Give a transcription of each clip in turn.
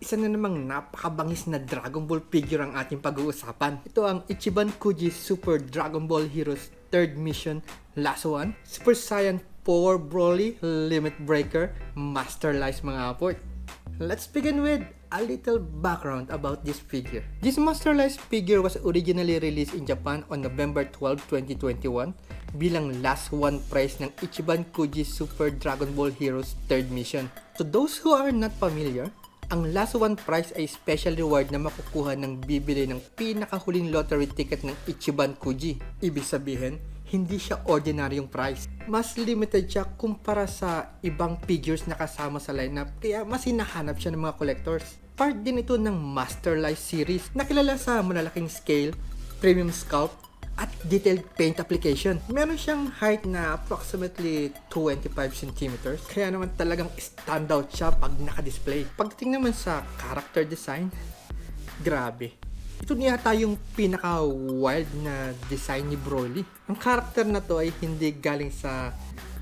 isa na namang napakabangis na Dragon Ball figure ang ating pag-uusapan. Ito ang Ichiban Kuji Super Dragon Ball Heroes 3rd Mission Last One, Super Saiyan 4 Broly Limit Breaker Master Lice mga aport. Let's begin with a little background about this figure. This Master Lice figure was originally released in Japan on November 12, 2021 bilang last one prize ng Ichiban Kuji Super Dragon Ball Heroes 3rd Mission. To those who are not familiar, ang last one prize ay special reward na makukuha ng bibili ng pinakahuling lottery ticket ng Ichiban Kuji. Ibig sabihin, hindi siya ordinaryong prize. Mas limited siya kumpara sa ibang figures na kasama sa lineup, kaya mas hinahanap siya ng mga collectors. Part din ito ng Master Lice series na kilala sa malalaking scale, premium sculpt, at detailed paint application. Meron siyang height na approximately 25 cm, kaya naman talagang standout siya pag naka-display. Pagdating naman sa character design, grabe. Ito yata yung pinaka-wild na design ni Broly. Ang character na to ay hindi galing sa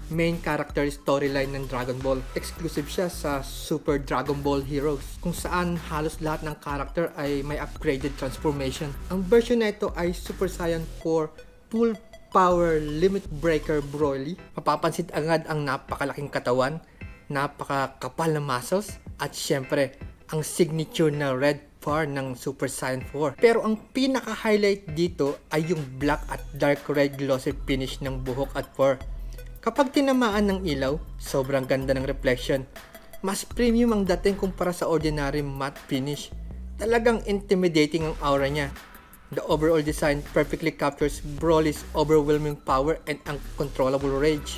main character storyline ng Dragon Ball. Exclusive siya sa Super Dragon Ball Heroes, kung saan halos lahat ng character ay may upgraded transformation. Ang version na ito ay Super Saiyan 4 Full Power Limit Breaker Broly. Mapapansin agad ang napakalaking katawan, napakakapal na muscles, at syempre, ang signature na red bar ng Super Saiyan 4. Pero ang pinaka-highlight dito ay yung black at dark red glossy finish ng buhok at fur. Kapag tinamaan ng ilaw, sobrang ganda ng reflection. Mas premium ang dating kumpara sa ordinary matte finish. Talagang intimidating ang aura niya. The overall design perfectly captures Broly's overwhelming power and uncontrollable rage.